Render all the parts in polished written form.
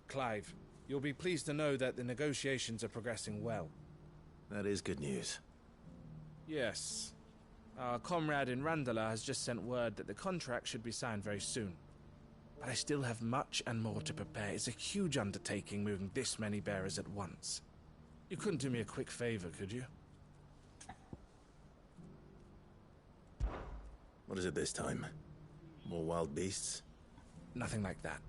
Clive. You'll be pleased to know that the negotiations are progressing well. That is good news. Yes. Our comrade in Randala has just sent word that the contract should be signed very soon. But I still have much and more to prepare. It's a huge undertaking moving this many bearers at once. You couldn't do me a quick favor, could you? What is it this time? More wild beasts? Nothing like that.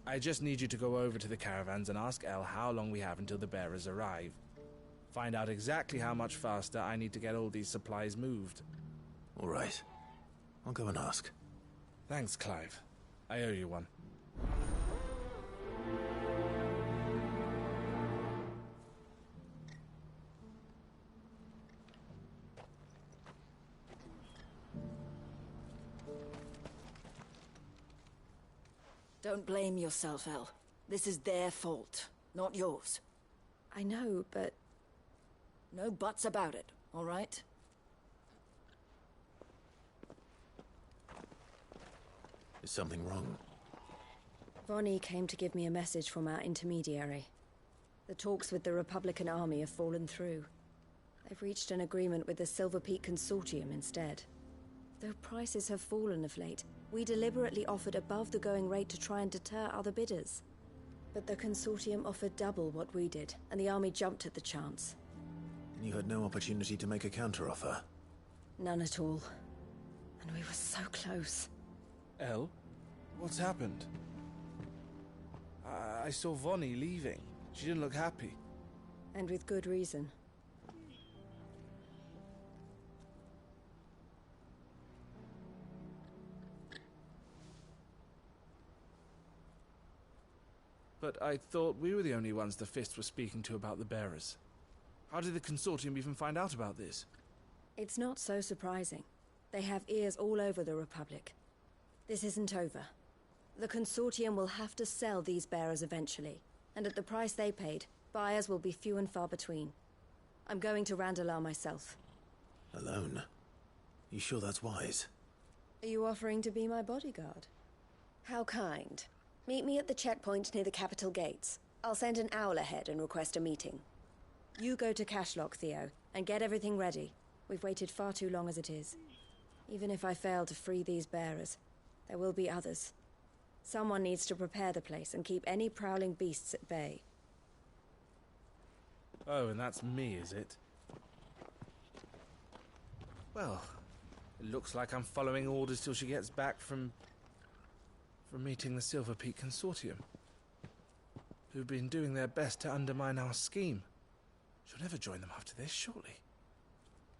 I just need you to go over to the caravans and ask El how long we have until the bearers arrive. Find out exactly how much faster I need to get all these supplies moved. All right. I'll go and ask. Thanks, Clive. I owe you one. Don't blame yourself, El. This is their fault, not yours. I know, but... No buts about it, all right? Is something wrong? Vonnie came to give me a message from our intermediary. The talks with the Republican Army have fallen through. They've reached an agreement with the Silver Peak Consortium instead. Though prices have fallen of late, we deliberately offered above the going rate to try and deter other bidders. But the Consortium offered double what we did, and the Army jumped at the chance. And you had no opportunity to make a counteroffer? None at all. And we were so close. El? What's happened? I saw Vonnie leaving. She didn't look happy. And with good reason. But I thought we were the only ones the Fist were speaking to about the bearers. How did the Consortium even find out about this? It's not so surprising. They have ears all over the Republic. This isn't over. The Consortium will have to sell these bearers eventually, and at the price they paid, buyers will be few and far between. I'm going to Randalar myself. Alone? You sure that's wise? Are you offering to be my bodyguard? How kind. Meet me at the checkpoint near the capital gates. I'll send an owl ahead and request a meeting. You go to Cashlock, Theo, and get everything ready. We've waited far too long as it is. Even if I fail to free these bearers, there will be others. Someone needs to prepare the place and keep any prowling beasts at bay. Oh, and that's me, is it? Well, it looks like I'm following orders till she gets back from meeting the Silver Peak Consortium, who've been doing their best to undermine our scheme. She'll never join them after this, surely.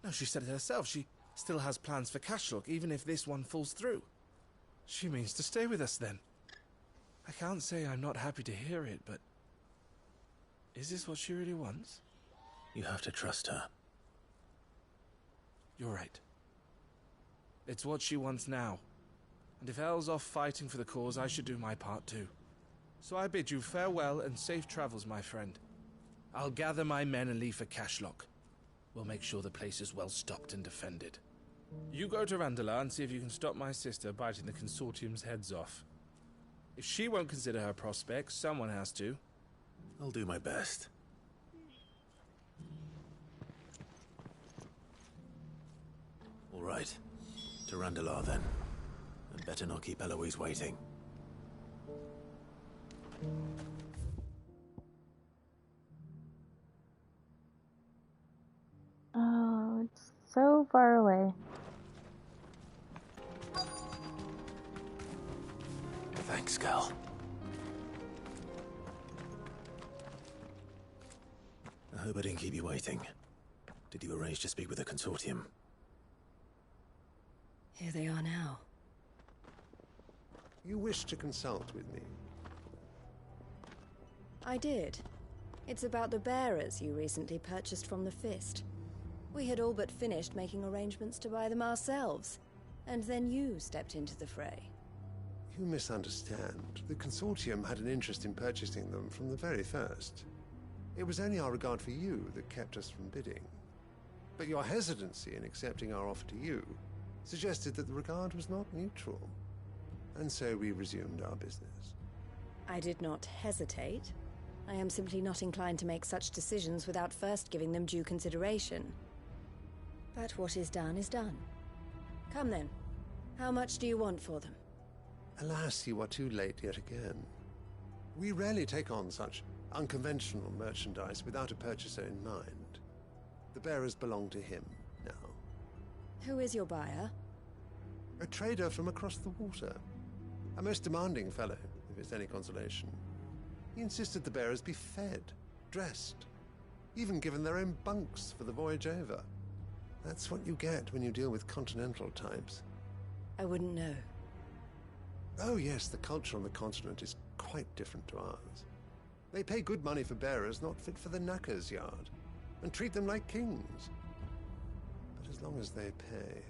No, she said it herself. She still has plans for Cashlock, even if this one falls through. She means to stay with us, then. I can't say I'm not happy to hear it, but... is this what she really wants? You have to trust her. You're right. It's what she wants now. And if Elle's off fighting for the cause, I should do my part too. So I bid you farewell and safe travels, my friend. I'll gather my men and leave for Cashlock. We'll make sure the place is well stocked and defended. You go to Randalar and see if you can stop my sister biting the Consortium's heads off. If she won't consider her prospects, someone has to. I'll do my best. All right. To Randalar, then. And better not keep Eloise waiting. Oh, it's so far away. Thanks, Cal. I hope I didn't keep you waiting. Did you arrange to speak with the Consortium? Here they are now. You wish to consult with me? I did. It's about the bearers you recently purchased from the Fist. We had all but finished making arrangements to buy them ourselves, and then you stepped into the fray. You misunderstand. The Consortium had an interest in purchasing them from the very first. It was only our regard for you that kept us from bidding. But your hesitancy in accepting our offer to you suggested that the regard was not mutual. And so we resumed our business. I did not hesitate. I am simply not inclined to make such decisions without first giving them due consideration. But what is done is done. Come then. How much do you want for them? Alas, you are too late yet again. We rarely take on such unconventional merchandise without a purchaser in mind. The bearers belong to him now. Who is your buyer? A trader from across the water. A most demanding fellow, if it's any consolation. He insisted the bearers be fed, dressed, even given their own bunks for the voyage over. That's what you get when you deal with continental types. I wouldn't know. Oh yes, the culture on the continent is quite different to ours. They pay good money for bearers not fit for the knacker's yard, and treat them like kings. But as long as they pay...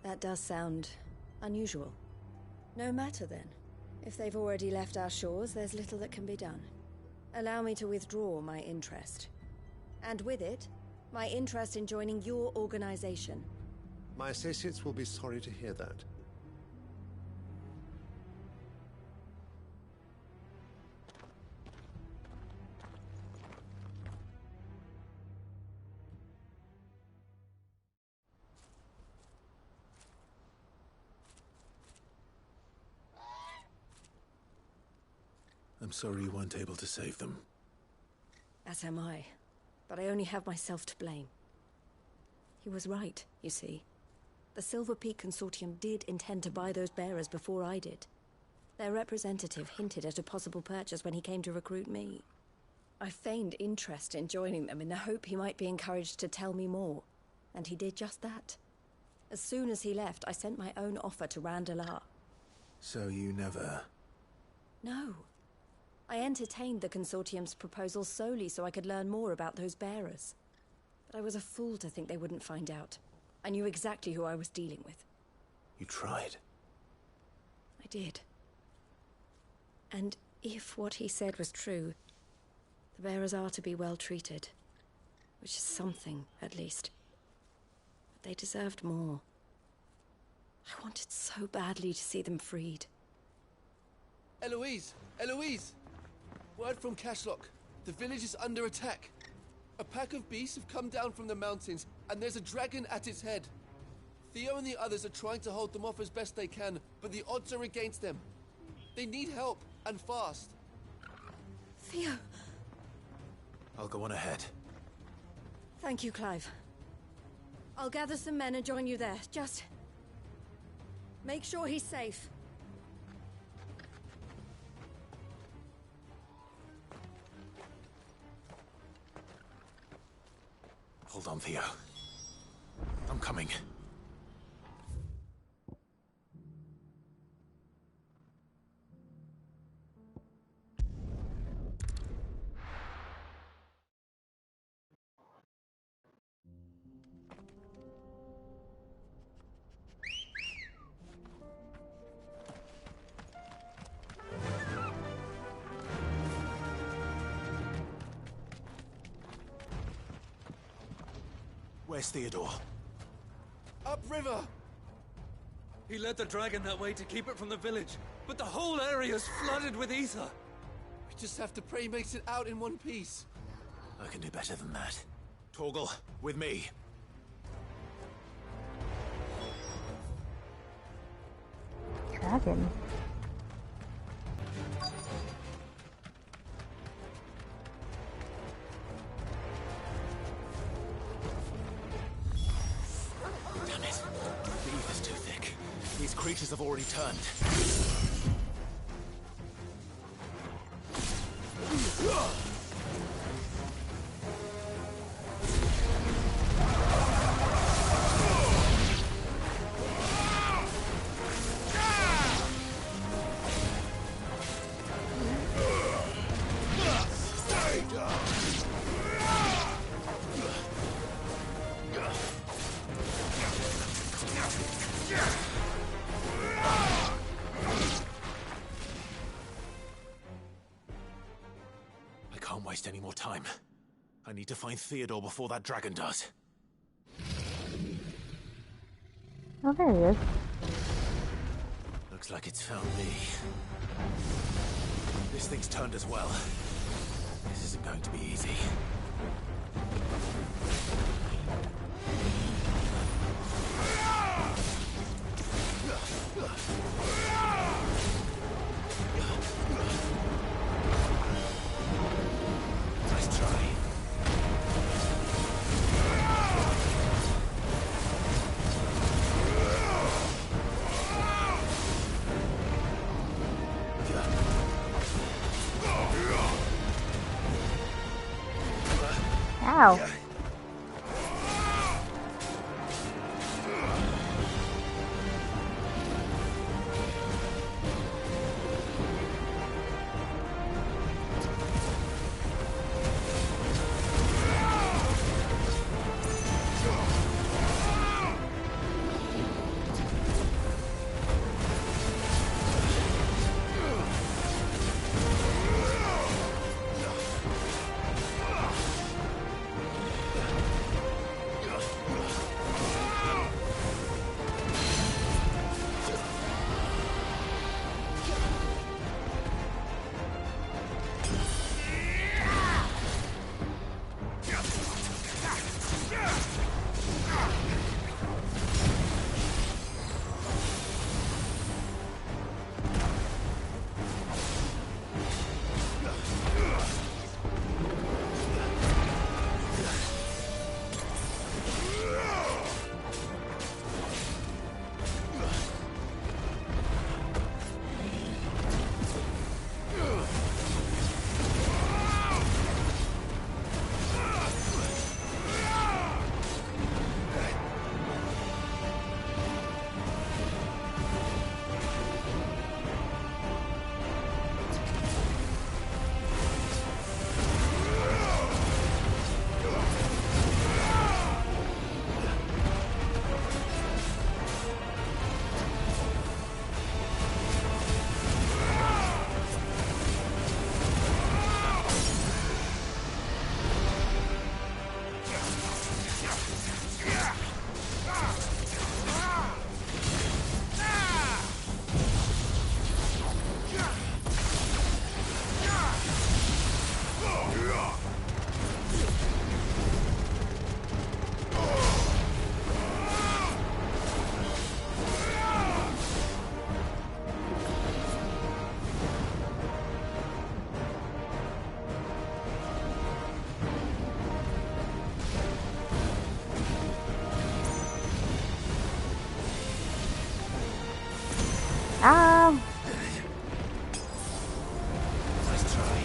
That does sound unusual. No matter then. If they've already left our shores, there's little that can be done. Allow me to withdraw my interest. And with it, my interest in joining your organization. My associates will be sorry to hear that. I'm sorry you weren't able to save them. As am I. But I only have myself to blame. He was right, you see. The Silver Peak Consortium did intend to buy those bearers before I did. Their representative hinted at a possible purchase when he came to recruit me. I feigned interest in joining them in the hope he might be encouraged to tell me more. And he did just that. As soon as he left, I sent my own offer to Randalar. So you never... No. I entertained the Consortium's proposal solely so I could learn more about those bearers. But I was a fool to think they wouldn't find out. I knew exactly who I was dealing with. You tried. I did. And if what he said was true, the bearers are to be well treated. Which is something, at least. But they deserved more. I wanted so badly to see them freed. Eloise! Eloise! Word from Cashlock. The village is under attack. A pack of beasts have come down from the mountains, and there's a dragon at its head. Theo and the others are trying to hold them off as best they can, but the odds are against them. They need help, and fast. Theo! I'll go on ahead. Thank you, Clive. I'll gather some men and join you there. Just... make sure he's safe. Hold on, Theo. I'm coming. Where's Theodore? Upriver! He led the dragon that way to keep it from the village, but the whole area's flooded with ether. We just have to pray he makes it out in one piece. I can do better than that. Torgal, with me. Dragon. Damn it. The ether's too thick. These creatures have already turned. I can't waste any more time. I need to find Theodore before that dragon does. Oh, there he is. Looks like it's found me. This thing's turned as well. This isn't going to be easy. Nice try. Ow. Ow. Nice try.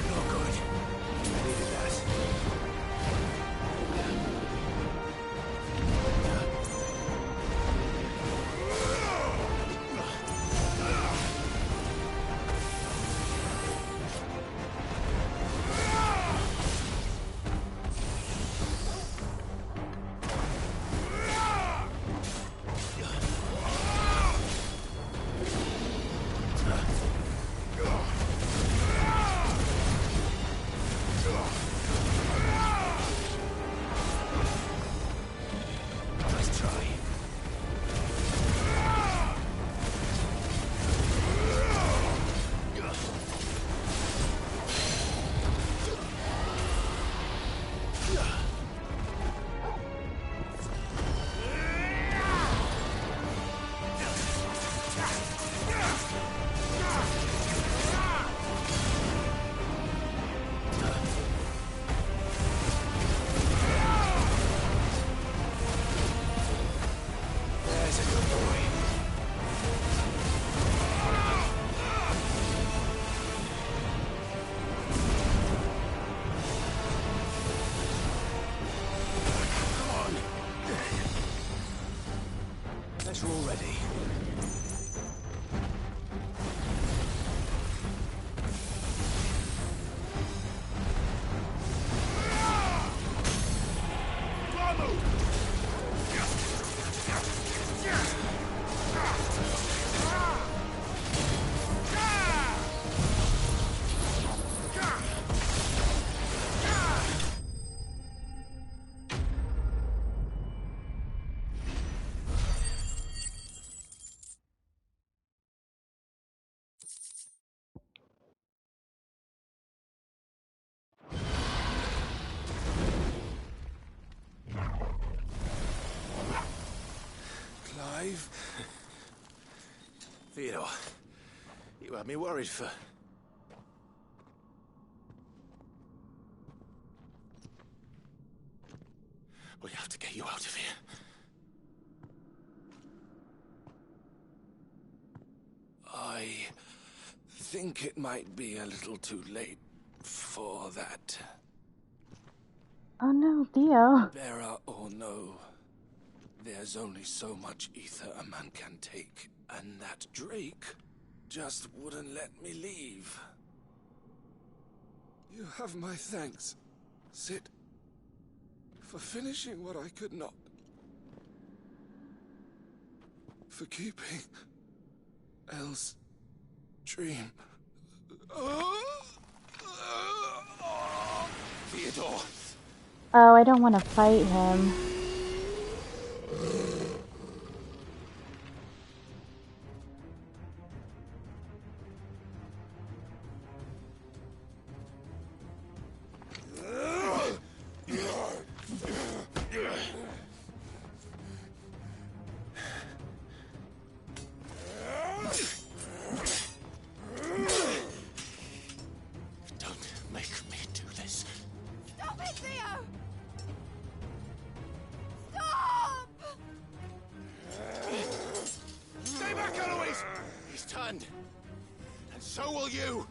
Not good. I needed that. Theodore, you had me worried for... We have to get you out of here. I think it might be a little too late for that. Oh no, Theo. Bearer or no, there's only so much ether a man can take, and that Drake just wouldn't let me leave. You have my thanks, Sid, for finishing what I could not. For keeping Elle's dream. Theodore! Oh, I don't want to fight him. Don't make me do this. Stop it, Theo! Stop! Stay back, Eloise! He's turned. And so will you!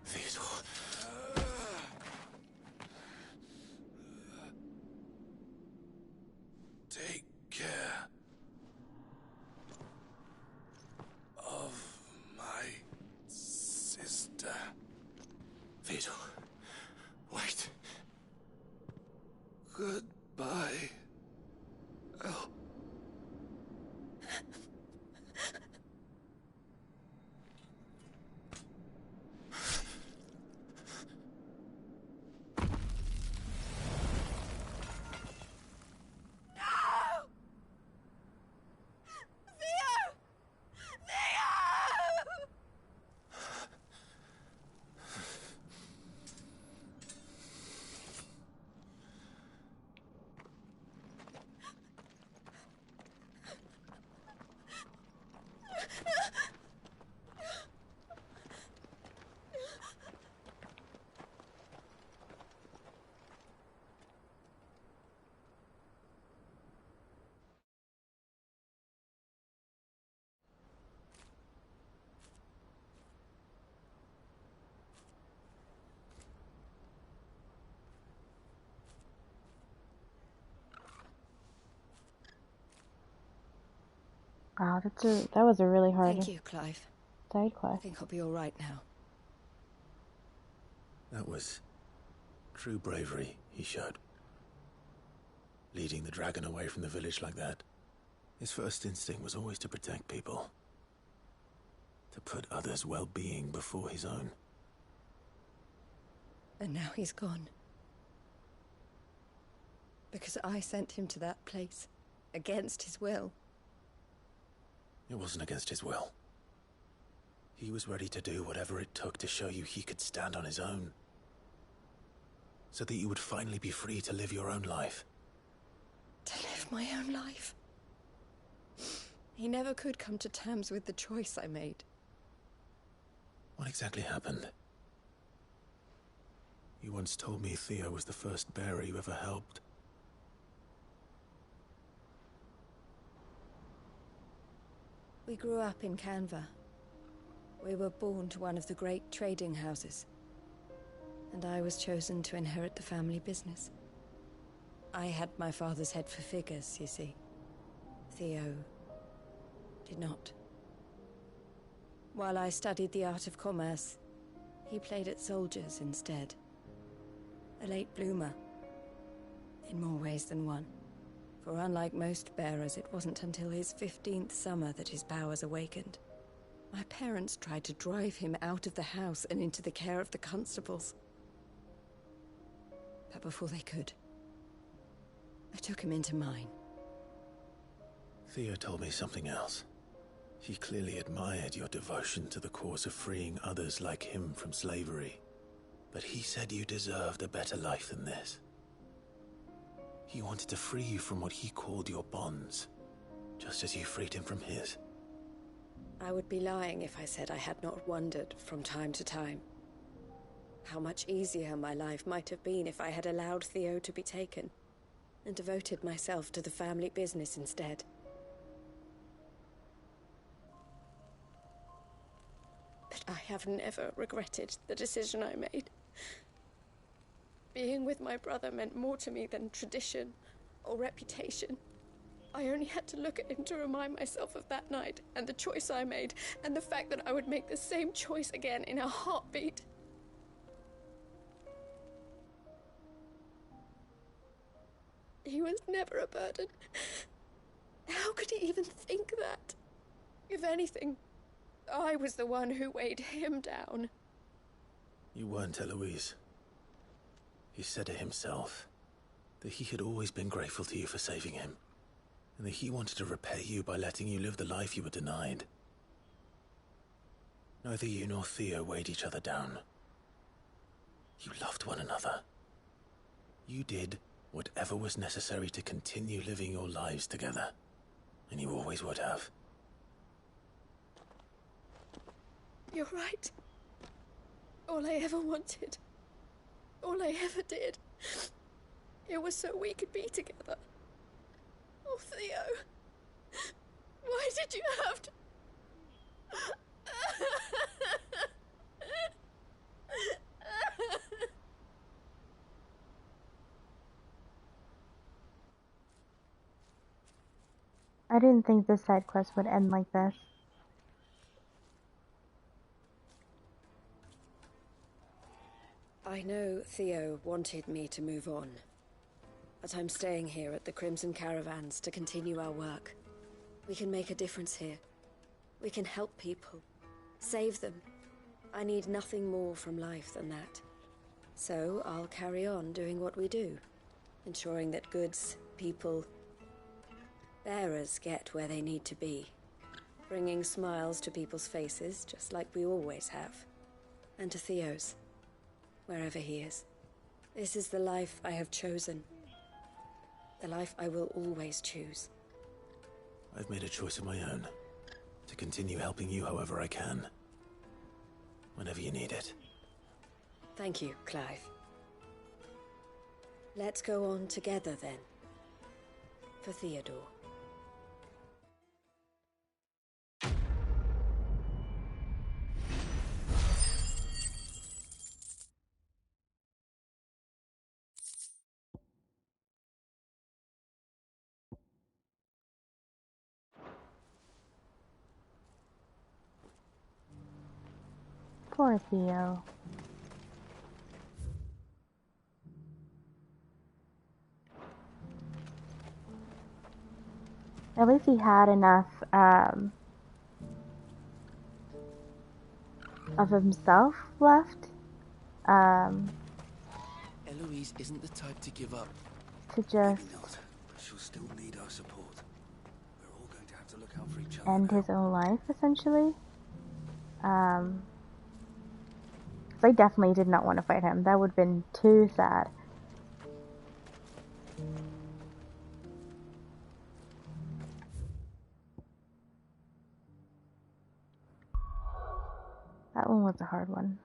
Theodore. Take care of my sister. Theodore. Wait. Goodbye, Elle. Wow, that was a really hard Thank you, Clive. side I quest. think I'll be all right now. That was true bravery he showed. Leading the dragon away from the village like that. His first instinct was always to protect people. To put others' well-being before his own. And now he's gone. Because I sent him to that place. Against his will. It wasn't against his will. He was ready to do whatever it took to show you he could stand on his own. So that you would finally be free to live your own life. To live my own life. He never could come to terms with the choice I made. What exactly happened? You once told me Theo was the first bearer you ever helped. We grew up in Canva. We were born to one of the great trading houses. And I was chosen to inherit the family business. I had my father's head for figures, you see. Theo did not. While I studied the art of commerce, he played at soldiers instead. A late bloomer. In more ways than one. For unlike most bearers, it wasn't until his 15th summer that his powers awakened. My parents tried to drive him out of the house and into the care of the constables. But before they could, I took him into mine. Theo told me something else. He clearly admired your devotion to the cause of freeing others like him from slavery. But he said you deserved a better life than this. He wanted to free you from what he called your bonds, just as you freed him from his. I would be lying if I said I had not wondered from time to time how much easier my life might have been if I had allowed Theo to be taken and devoted myself to the family business instead. But I have never regretted the decision I made. Being with my brother meant more to me than tradition or reputation. I only had to look at him to remind myself of that night and the choice I made and the fact that I would make the same choice again in a heartbeat. He was never a burden. How could he even think that? If anything, I was the one who weighed him down. You weren't, Eloise. He said it himself, that he had always been grateful to you for saving him, and that he wanted to repay you by letting you live the life you were denied. Neither you nor Theo weighed each other down. You loved one another. You did whatever was necessary to continue living your lives together, and you always would have. You're right. All I ever wanted, all I ever did, it was so we could be together. Oh, Theo, why did you have to... I didn't think this side quest would end like this. I know Theo wanted me to move on, but I'm staying here at the Crimson Caravans to continue our work. We can make a difference here. We can help people, save them. I need nothing more from life than that. So I'll carry on doing what we do, ensuring that goods, people, bearers get where they need to be, bringing smiles to people's faces just like we always have, and to Theo's, wherever he is. This is the life I have chosen, the life I will always choose. I've made a choice of my own, to continue helping you however I can, whenever you need it. Thank you, Clive. Let's go on together then, for Theodore. Poor Theo. At least he had enough of himself left Eloise isn't the type to give up. to just Maybe not, but she'll still need our support. We're all going to have to look out for each other. end now. his own life, essentially. 'Cause I definitely did not want to fight him. That would have been too sad. That one was a hard one.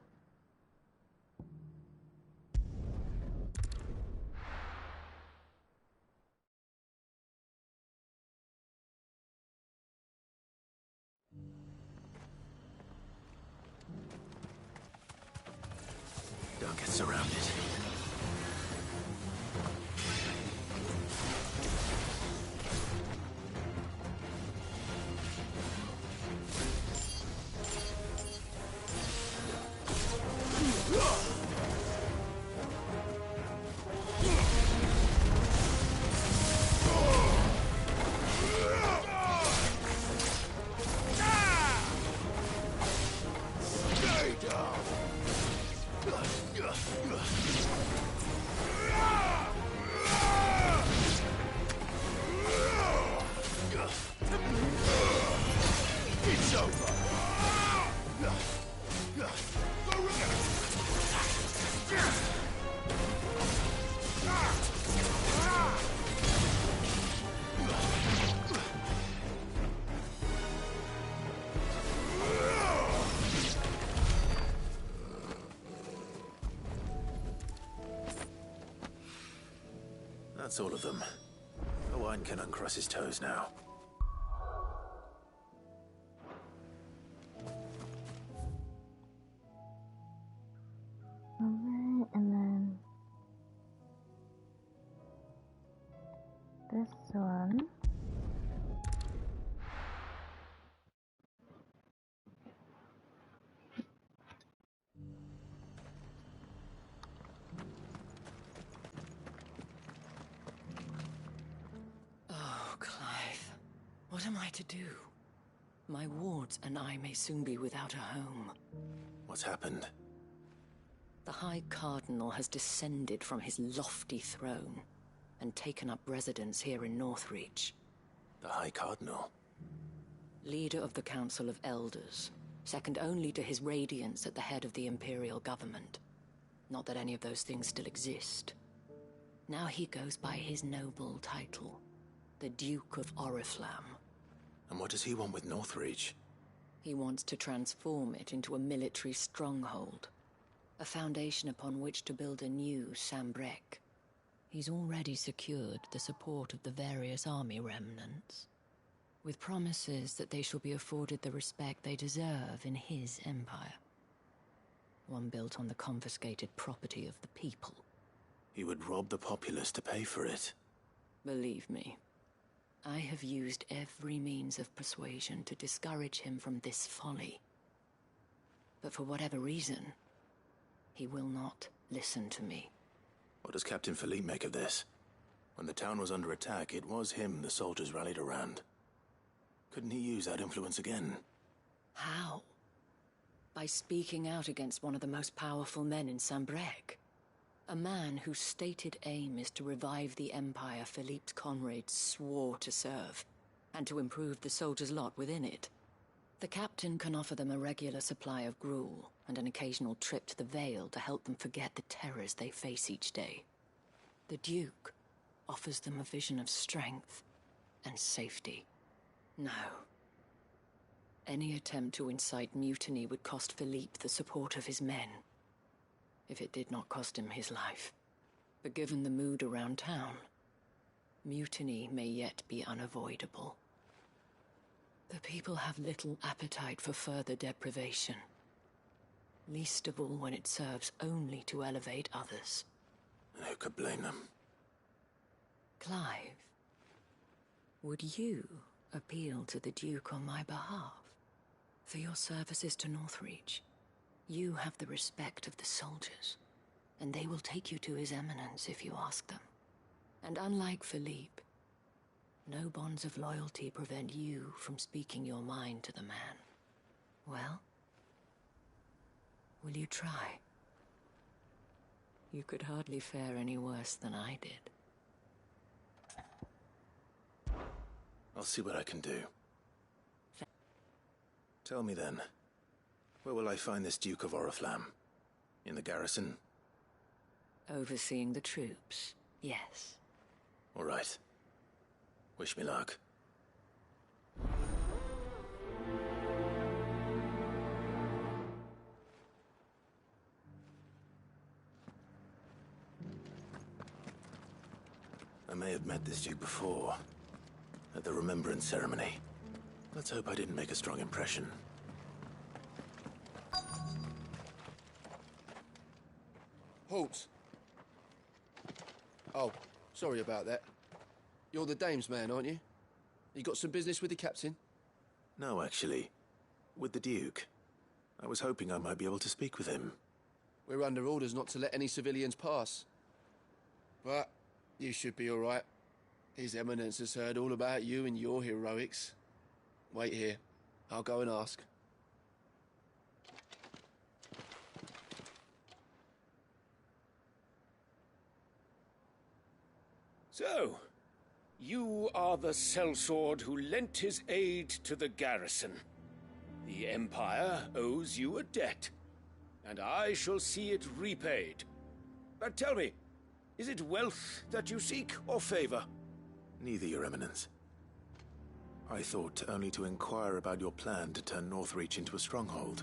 Don't get surrounded. That's all of them. Owain can uncross his toes now. Alright, and then this one. Oh, Clive. What am I to do? My wards and I may soon be without a home. What's happened? The High Cardinal has descended from his lofty throne and taken up residence here in Northreach. The High Cardinal? Leader of the Council of Elders, second only to his Radiance at the head of the Imperial government. Not that any of those things still exist. Now he goes by his noble title, the Duke of Oriflamme. And what does he want with Northreach? He wants to transform it into a military stronghold, a foundation upon which to build a new Sambrec. He's already secured the support of the various army remnants, with promises that they shall be afforded the respect they deserve in his empire. One built on the confiscated property of the people. He would rob the populace to pay for it. Believe me, I have used every means of persuasion to discourage him from this folly. But for whatever reason, he will not listen to me. What does Captain Philippe make of this? When the town was under attack, it was him the soldiers rallied around. Couldn't he use that influence again? How? By speaking out against one of the most powerful men in Sambrec. A man whose stated aim is to revive the empire Philippe's comrades swore to serve, and to improve the soldiers' lot within it. The captain can offer them a regular supply of gruel, and an occasional trip to the Vale to help them forget the terrors they face each day. The Duke offers them a vision of strength and safety. No. Any attempt to incite mutiny would cost Philippe the support of his men, if it did not cost him his life. But given the mood around town, mutiny may yet be unavoidable. The people have little appetite for further deprivation, least of all when it serves only to elevate others. And who could blame them? Clive, would you appeal to the Duke on my behalf? For your services to Northreach, you have the respect of the soldiers, and they will take you to His Eminence if you ask them. And unlike Philippe, no bonds of loyalty prevent you from speaking your mind to the man. Well, will you try? You could hardly fare any worse than I did. I'll see what I can do. Tell me then, where will I find this Duke of Oriflamme? In the garrison? Overseeing the troops, yes. All right. Wish me luck. I may have met this Duke before, at the Remembrance Ceremony. Let's hope I didn't make a strong impression. Halt! Oh, sorry about that. You're the dame's man, aren't you? You got some business with the captain? No, actually. With the Duke. I was hoping I might be able to speak with him. We're under orders not to let any civilians pass. But you should be all right. His Eminence has heard all about you and your heroics. Wait here. I'll go and ask. So, you are the sellsword who lent his aid to the garrison. The Empire owes you a debt, and I shall see it repaid. But tell me, is it wealth that you seek, or favor? Neither, Your Eminence. I thought only to inquire about your plan to turn Northreach into a stronghold.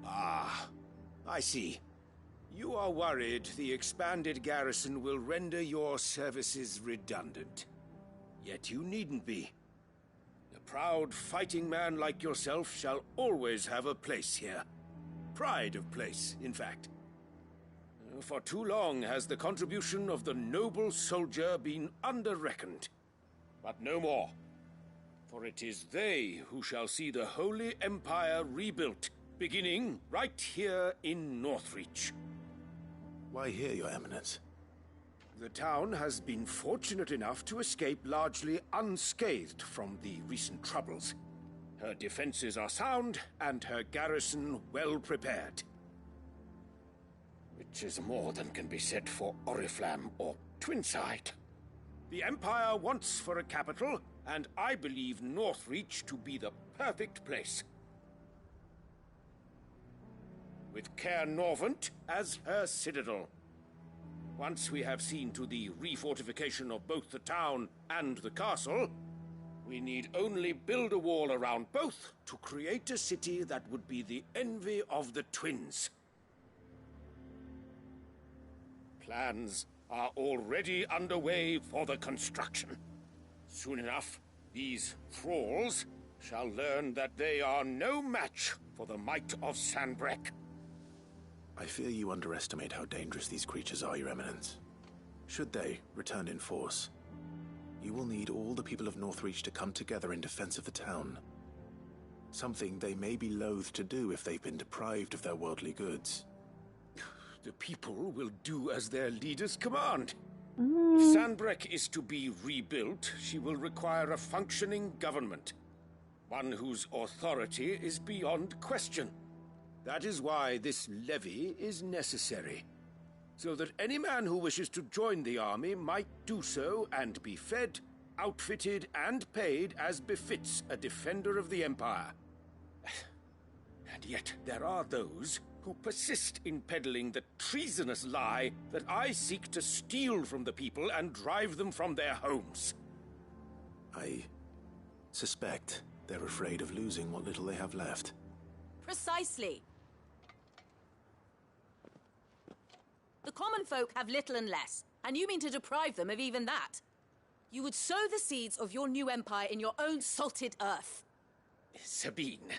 Ah, I see. You are worried the expanded garrison will render your services redundant. Yet you needn't be. A proud fighting man like yourself shall always have a place here. Pride of place, in fact. For too long has the contribution of the noble soldier been under-reckoned. But no more. For it is they who shall see the Holy Empire rebuilt, beginning right here in Northreach. Why here, Your Eminence? The town has been fortunate enough to escape largely unscathed from the recent troubles. Her defenses are sound, and her garrison well prepared. Which is more than can be said for Oriflamme or Twinside. The Empire wants for a capital, and I believe Northreach to be the perfect place. With Caer Norvent as her citadel. Once we have seen to the refortification of both the town and the castle, we need only build a wall around both to create a city that would be the envy of the twins. Plans are already underway for the construction. Soon enough, these thralls shall learn that they are no match for the might of Sanbreque. I fear you underestimate how dangerous these creatures are, Your Eminence. Should they return in force, you will need all the people of Northreach to come together in defense of the town. Something they may be loath to do if they've been deprived of their worldly goods. The people will do as their leaders command. If Sanbreque is to be rebuilt, she will require a functioning government. One whose authority is beyond question. That is why this levy is necessary. So that any man who wishes to join the army might do so and be fed, outfitted, and paid as befits a defender of the Empire. And yet there are those who persist in peddling the treasonous lie that I seek to steal from the people and drive them from their homes. I suspect they're afraid of losing what little they have left. Precisely. The common folk have little and less, and you mean to deprive them of even that. You would sow the seeds of your new empire in your own salted earth. Sabine,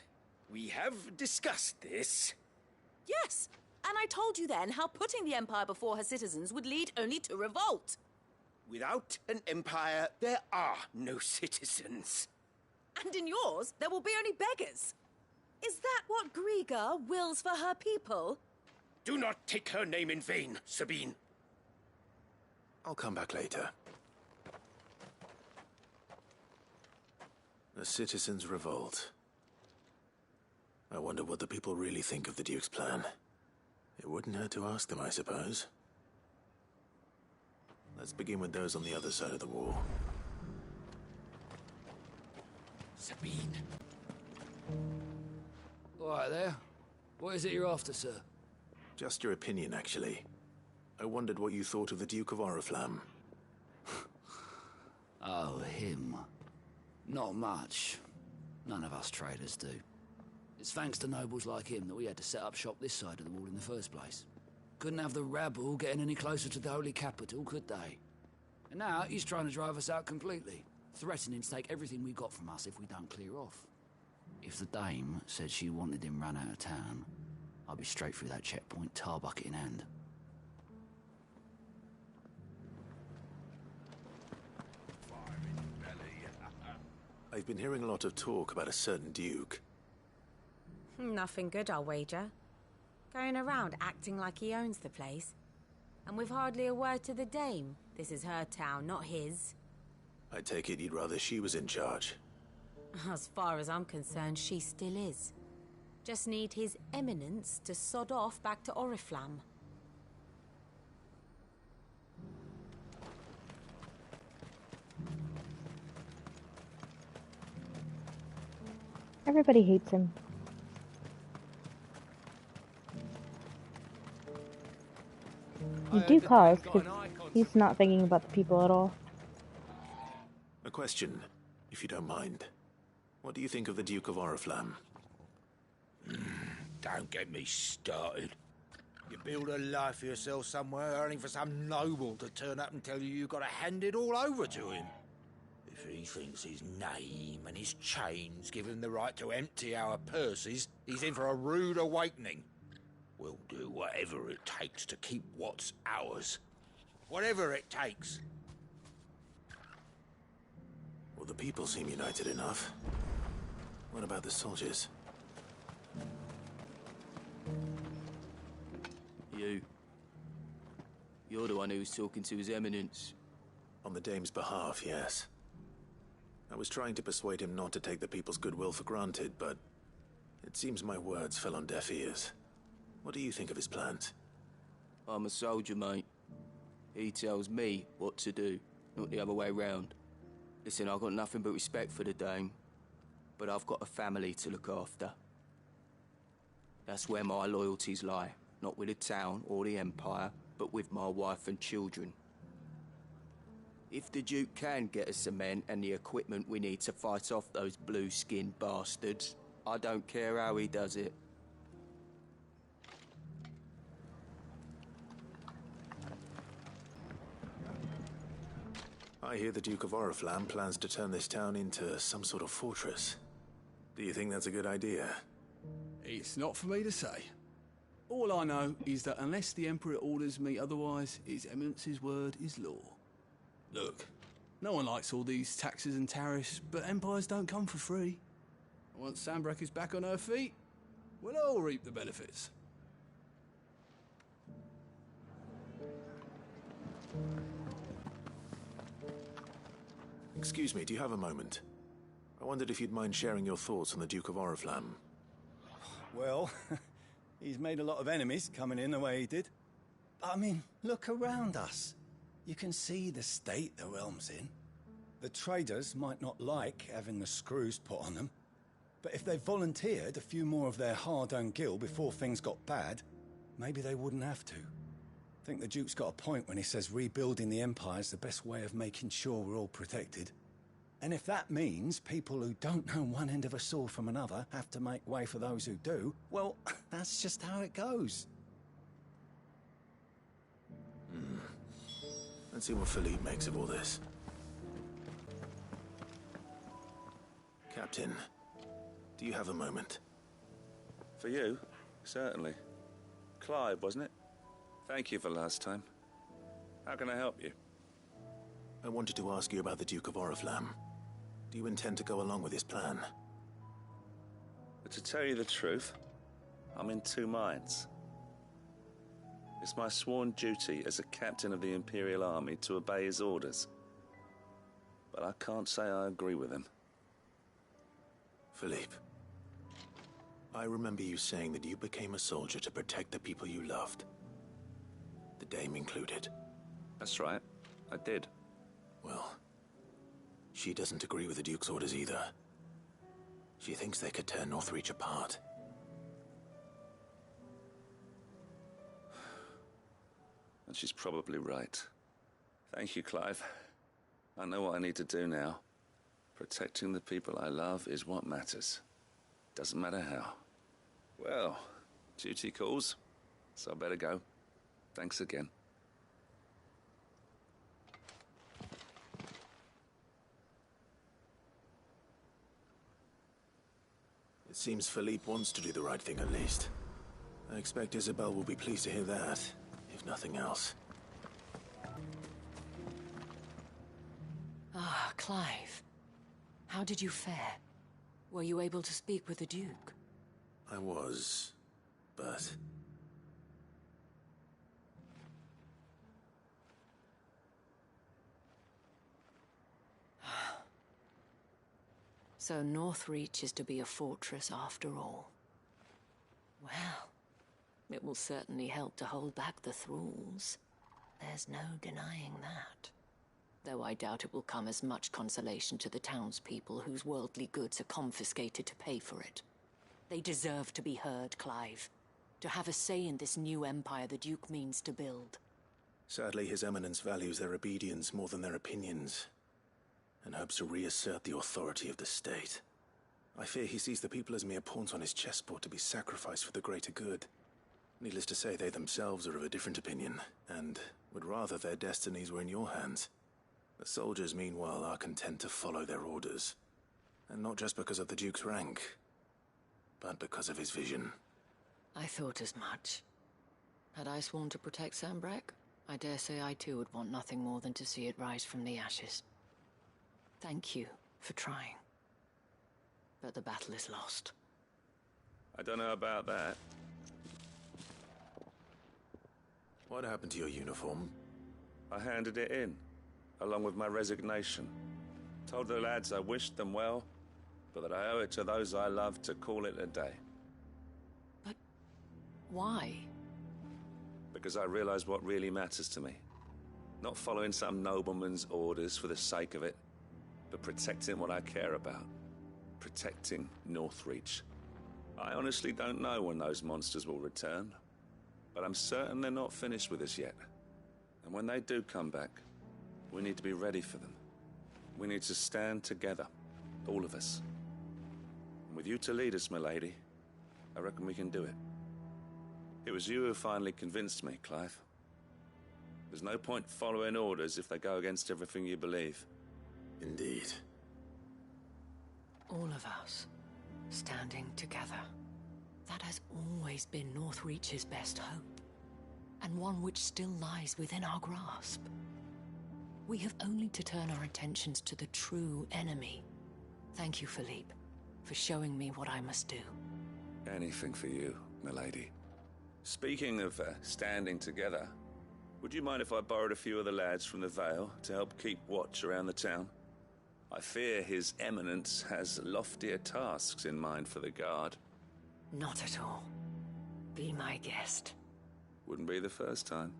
we have discussed this. Yes, and I told you then how putting the empire before her citizens would lead only to revolt. Without an empire, there are no citizens. And in yours, there will be only beggars. Is that what Griga wills for her people? Do not take her name in vain, Sabine. I'll come back later. A citizens' revolt. I wonder what the people really think of the Duke's plan. It wouldn't hurt to ask them, I suppose. Let's begin with those on the other side of the wall. Sabine. All right there. What is it you're after, sir? Just your opinion, actually. I wondered what you thought of the Duke of Oriflamme. Oh, him. Not much. None of us traders do. It's thanks to nobles like him that we had to set up shop this side of the wall in the first place. Couldn't have the rabble getting any closer to the holy capital, could they? And now he's trying to drive us out completely, threatening to take everything we got from us if we don't clear off. If the dame said she wanted him run out of town, I'd be straight through that checkpoint, tar bucket in hand. I've been hearing a lot of talk about a certain Duke. Nothing good, I'll wager. Going around acting like he owns the place. And with hardly a word to the dame. This is her town, not his. I take it you'd rather she was in charge. As far as I'm concerned, she still is. Just need his eminence to sod off back to Oriflamme. Everybody hates him. You do cause, because he's not thinking about the people at all. A question, if you don't mind. What do you think of the Duke of Oriflamme? Don't get me started. You build a life for yourself somewhere, only for some noble to turn up and tell you you've got to hand it all over to him. If he thinks his name and his chains give him the right to empty our purses, he's in for a rude awakening. We'll do whatever it takes to keep what's ours. Whatever it takes. Well, the people seem united enough. What about the soldiers? You're the one who was talking to His Eminence. On the Dame's behalf, yes. I was trying to persuade him not to take the people's goodwill for granted, but it seems my words fell on deaf ears. What do you think of his plans? I'm a soldier, mate. He tells me what to do, not the other way round. Listen, I've got nothing but respect for the Dame, but I've got a family to look after. That's where my loyalties lie, not with the town or the Empire, but with my wife and children. If the Duke can get us the men and the equipment we need to fight off those blue-skinned bastards, I don't care how he does it. I hear the Duke of Oriflamme plans to turn this town into some sort of fortress. Do you think that's a good idea? It's not for me to say. All I know is that unless the Emperor orders me otherwise, His Eminence's word is law. Look, no one likes all these taxes and tariffs, but empires don't come for free. Once Sandbreck is back on her feet, we'll all reap the benefits. Excuse me, do you have a moment? I wondered if you'd mind sharing your thoughts on the Duke of Oriflamme. Well, he's made a lot of enemies coming in the way he did. I mean, look around us. You can see the state the realm's in. The traders might not like having the screws put on them, but if they volunteered a few more of their hard-earned gil before things got bad, maybe they wouldn't have to. I think the Duke's got a point when he says rebuilding the Empire's the best way of making sure we're all protected. And if that means people who don't know one end of a sword from another have to make way for those who do, well, that's just how it goes. Let's see what Philippe makes of all this. Captain, do you have a moment? For you? Certainly. Clive, wasn't it? Thank you for last time. How can I help you? I wanted to ask you about the Duke of Oriflamme. Do you intend to go along with his plan? But to tell you the truth, I'm in two minds. It's my sworn duty as a captain of the Imperial Army to obey his orders. But I can't say I agree with him. Philippe, I remember you saying that you became a soldier to protect the people you loved. The Dame included. That's right, I did. Well, she doesn't agree with the Duke's orders either. She thinks they could tear Northreach apart. And she's probably right. Thank you, Clive. I know what I need to do now. Protecting the people I love is what matters. Doesn't matter how. Well, duty calls, so I better go. Thanks again. It seems Philippe wants to do the right thing at least. I expect Isabel will be pleased to hear that, if nothing else. Ah, Clive. How did you fare? Were you able to speak with the Duke? I was, but... So Northreach is to be a fortress after all. Well, it will certainly help to hold back the thralls. There's no denying that. Though I doubt it will come as much consolation to the townspeople whose worldly goods are confiscated to pay for it. They deserve to be heard, Clive. To have a say in this new empire the Duke means to build. Sadly, His Eminence values their obedience more than their opinions, and hopes to reassert the authority of the state. I fear he sees the people as mere pawns on his chessboard to be sacrificed for the greater good. Needless to say, they themselves are of a different opinion, and would rather their destinies were in your hands. The soldiers, meanwhile, are content to follow their orders. And not just because of the Duke's rank, but because of his vision. I thought as much. Had I sworn to protect Sambrack, I dare say I too would want nothing more than to see it rise from the ashes. Thank you for trying. But the battle is lost. I don't know about that. What happened to your uniform? I handed it in, along with my resignation. Told the lads I wished them well, but that I owe it to those I love to call it a day. But why? Because I realize what really matters to me. Not following some nobleman's orders for the sake of it, but protecting what I care about. Protecting Northreach. I honestly don't know when those monsters will return, but I'm certain they're not finished with us yet. And when they do come back, we need to be ready for them. We need to stand together, all of us. And with you to lead us, milady, I reckon we can do it. It was you who finally convinced me, Clive. There's no point following orders if they go against everything you believe. Indeed. All of us, standing together. That has always been Northreach's best hope, and one which still lies within our grasp. We have only to turn our attentions to the true enemy. Thank you, Philippe, for showing me what I must do. Anything for you, milady. Speaking of standing together, would you mind if I borrowed a few of the lads from the Vale to help keep watch around the town? I fear His Eminence has loftier tasks in mind for the guard. Not at all. Be my guest. Wouldn't be the first time.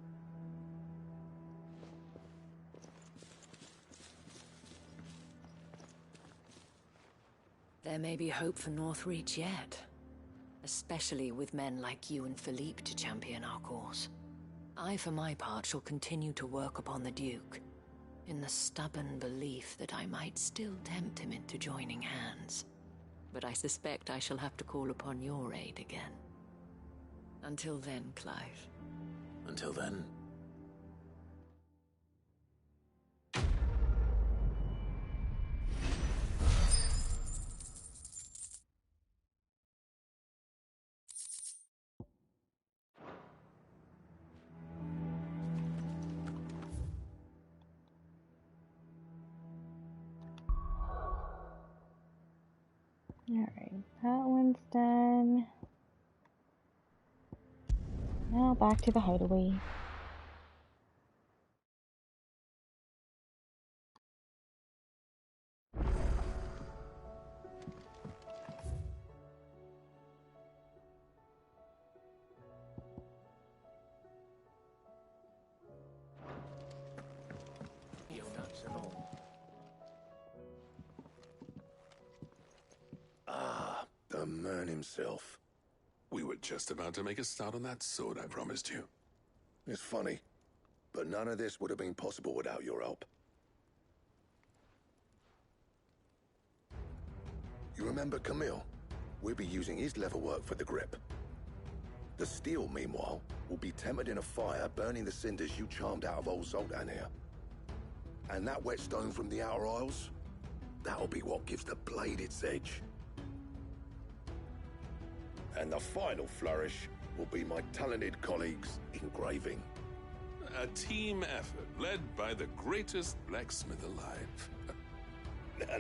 There may be hope for Northreach yet. Especially with men like you and Philippe to champion our cause. I, for my part, shall continue to work upon the Duke, in the stubborn belief that I might still tempt him into joining hands. But I suspect I shall have to call upon your aid again. Until then, Clive. Until then. Alright, that one's done. Now back to the hideaway. The man himself. We were just about to make a start on that sword I promised you. It's funny, but none of this would have been possible without your help. You remember Camille? We'll be using his leatherwork for the grip. The steel, meanwhile, will be tempered in a fire, burning the cinders you charmed out of old Zoltan here. And that whetstone from the Outer Isles, that'll be what gives the blade its edge. And the final flourish will be my talented colleagues' engraving. A team effort led by the greatest blacksmith alive.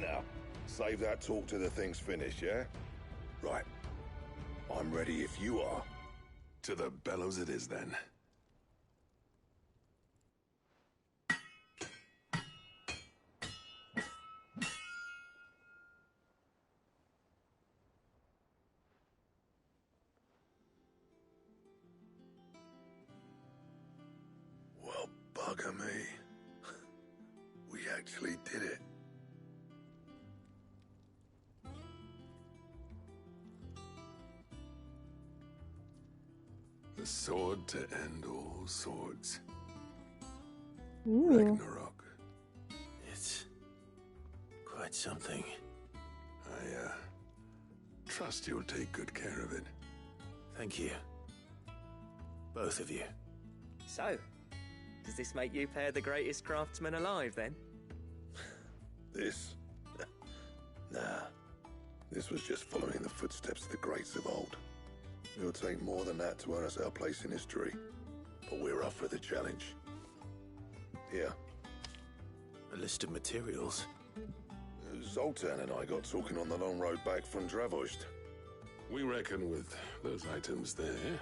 Now, save that talk till the thing's finished, yeah? Right. I'm ready if you are. To the bellows it is, then. Well, bugger me. We actually did it. The sword to end all swords. Ooh. Ragnarok. It's quite something. I trust you'll take good care of it. Thank you. Both of you. So, does this make you pair the greatest craftsman alive, then? This? Nah. This was just following the footsteps of the greats of old. It'll take more than that to earn us our place in history. But we're up for the challenge. Here. A list of materials. Zoltan and I got talking on the long road back from Dravost. We reckon with those items there,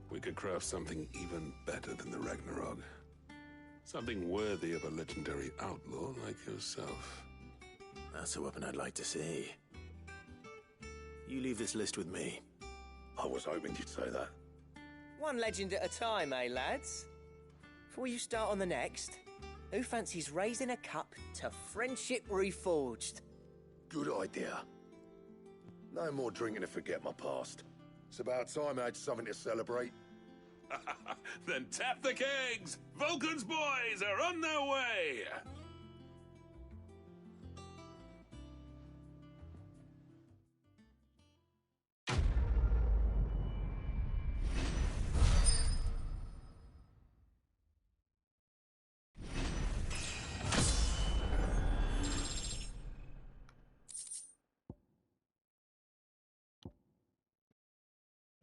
we could craft something even better than the Ragnarok. Something worthy of a legendary outlaw like yourself. That's a weapon I'd like to see. You leave this list with me. I was hoping you'd say that. One legend at a time, eh, lads? Before you start on the next, who fancies raising a cup to friendship reforged? Good idea. No more drinking to forget my past. It's about time I had something to celebrate. Then tap the kegs! Vulcan's boys are on their way!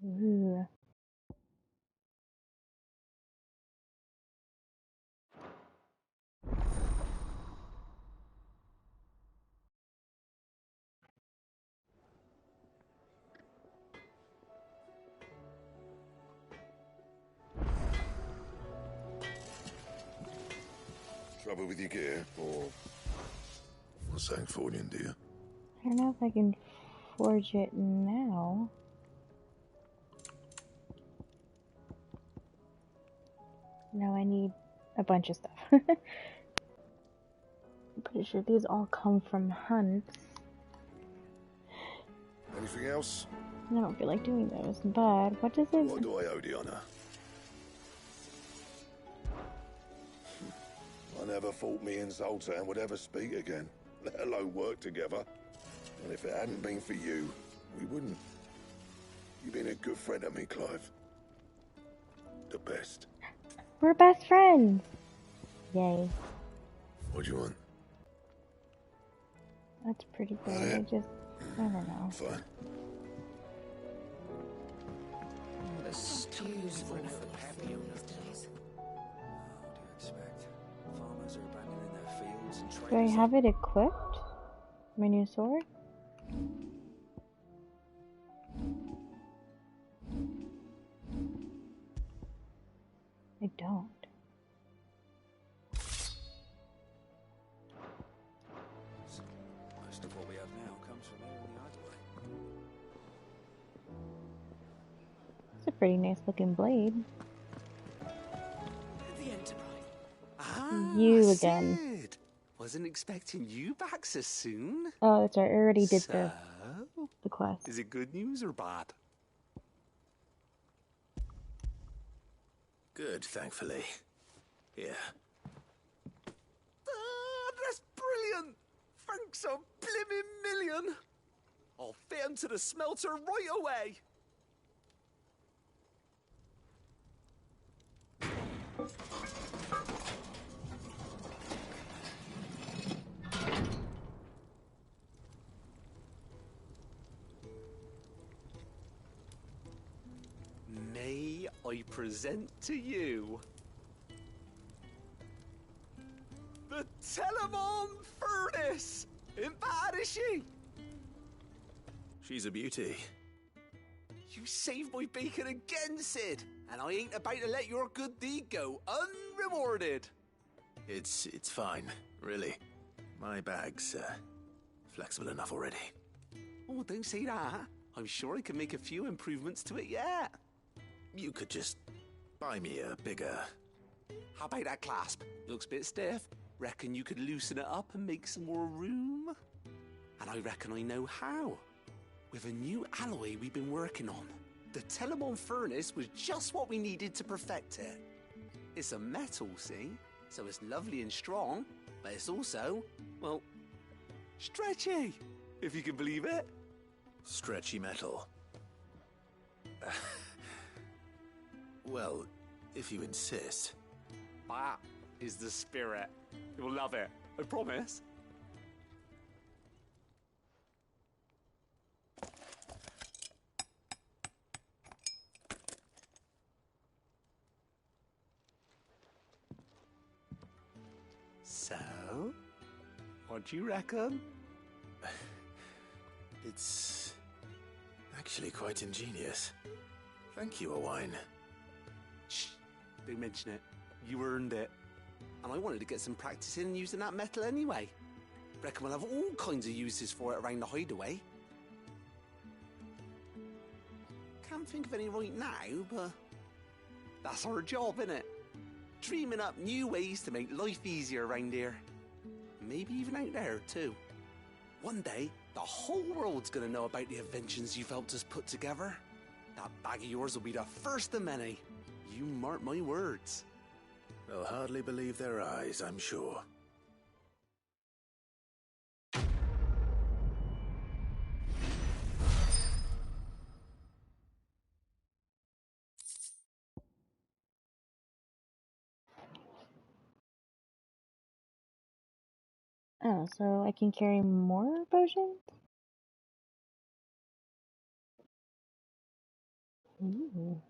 Ooh. Trouble with your gear, or something for you, dear? I don't know if I can forge it now. No, I need a bunch of stuff. I'm pretty sure these all come from hunts. Anything else? I don't feel like doing those, but what does it... What do I owe Dion? I never thought me and Zoltan would ever speak again, let alone work together. And if it hadn't been for you, we wouldn't. You've been a good friend to me, Clive. The best. We're best friends! Yay. What do you want? That's pretty good. I just... I don't know. Fine. The stew's awful heavy on these days. What do you expect? Farmers are abandoning their fields and Do I have it equipped? My new sword? I don't. Most of what we have now comes from here in the Idleway. It's a pretty nice looking blade. The Enterprise. You again. Sid. Wasn't expecting you back so soon. Oh, that's right. I already did So, the quest. is it good news or bad? Good, thankfully. Here. That's brilliant! Thanks a blimmin' million! I'll fit 'em to the smelter right away! May I present to you the Telemon Furnace! Ain't bad, is she? She's a beauty. You saved my bacon again, Sid, and I ain't about to let your good deed go unrewarded. It's fine, really. My bag's flexible enough already. Oh, don't say that. I'm sure I can make a few improvements to it yet. You could just buy me a bigger... How about that clasp? Looks a bit stiff. Reckon you could loosen it up and make some more room? And I reckon I know how. With a new alloy we've been working on. The Telemon Furnace was just what we needed to perfect it. It's a metal, see? So it's lovely and strong, but it's also, well, stretchy, if you can believe it. Stretchy metal. Well, if you insist. That is the spirit. You'll love it, I promise. So, what do you reckon? It's actually quite ingenious. Thank you, Owain. Shh, don't mention it. You earned it. And I wanted to get some practice in using that metal anyway. Reckon we'll have all kinds of uses for it around the hideaway. Can't think of any right now, but that's our job, innit? Dreaming up new ways to make life easier around here. Maybe even out there, too. One day, the whole world's gonna know about the inventions you've helped us put together. That bag of yours will be the first of many. You mark my words. They'll hardly believe their eyes, I'm sure. Oh, so I can carry more potions? Ooh.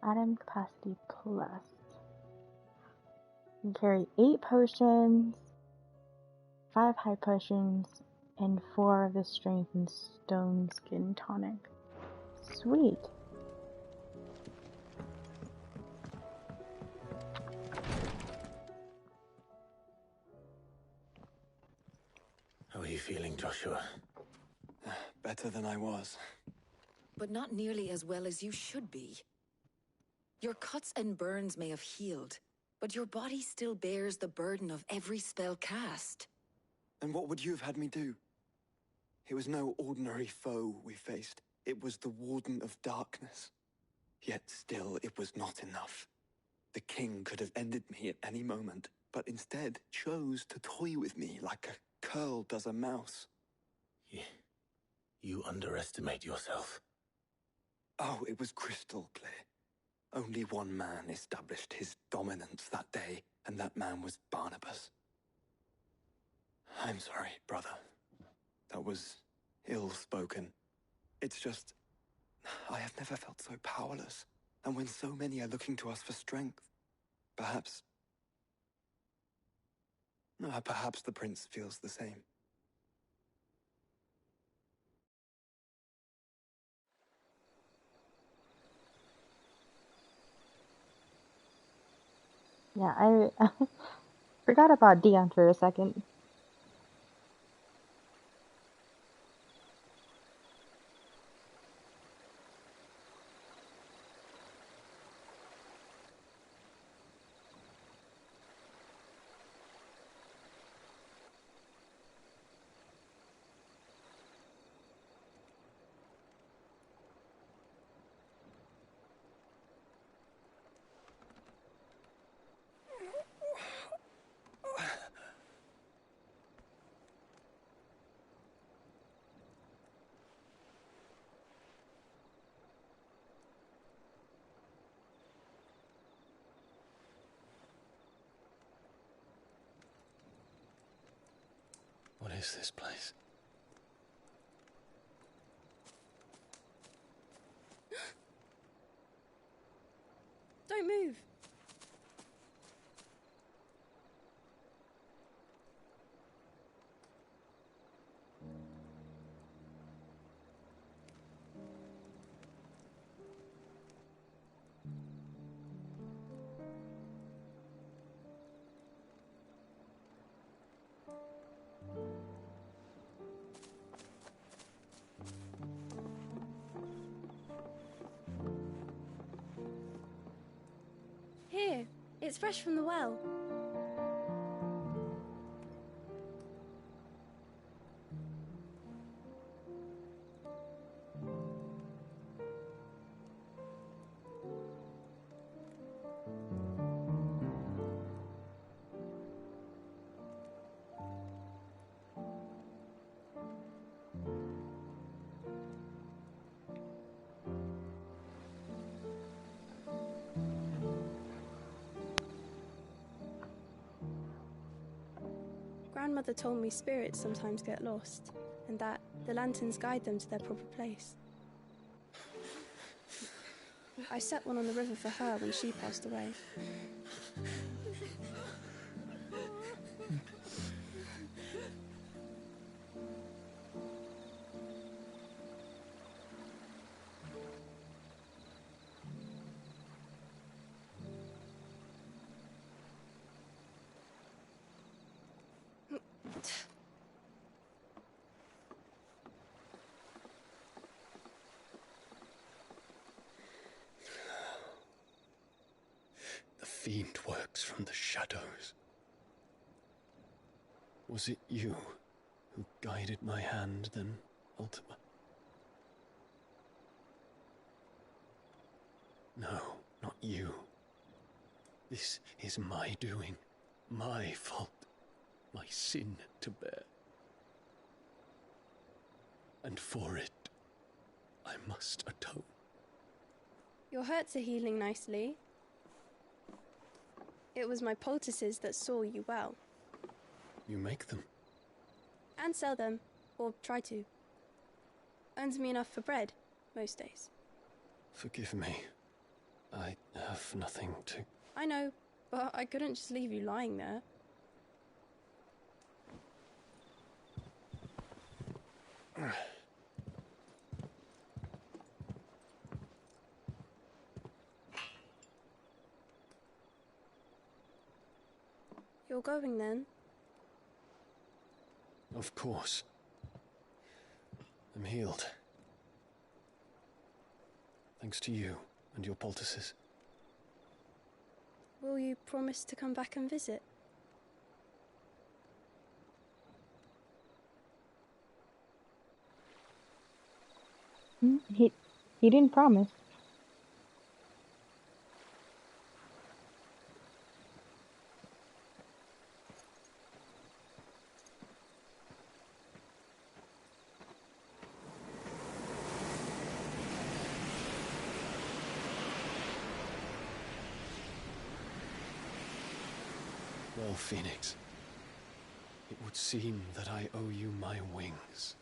Item capacity plus. You can carry 8 potions, 5 high potions, and 4 of the strength and stone skin tonic. Sweet. How are you feeling, Joshua? Better than I was. But not nearly as well as you should be. Your cuts and burns may have healed, but your body still bears the burden of every spell cast. And what would you have had me do? It was no ordinary foe we faced. It was the Warden of Darkness. Yet still, it was not enough. The king could have ended me at any moment, but instead chose to toy with me like a curl does a mouse. You underestimate yourself. Oh, it was crystal clear. Only one man established his dominance that day, and that man was Barnabas. I'm sorry, brother. That was ill-spoken. It's just, I have never felt so powerless. And when so many are looking to us for strength, perhaps the prince feels the same. Yeah, I forgot about Dion for a second. What is this place? Don't move. Here, it's fresh from the well. Grandmother told me spirits sometimes get lost, and that the lanterns guide them to their proper place. I set one on the river for her when she passed away. The fiend works from the shadows. Was it you who guided my hand then, Ultima? No, not you. This is my doing, my fault, my sin to bear. And for it, I must atone. Your hurts are healing nicely. It was my poultices that saw you well. You make them? And sell them, or try to. Earns me enough for bread, most days. Forgive me. I have nothing to... I know, but I couldn't just leave you lying there. You're going then? Of course. I'm healed. Thanks to you and your poultices. Will you promise to come back and visit? He didn't promise. Well, Phoenix, it would seem that I owe you my wings.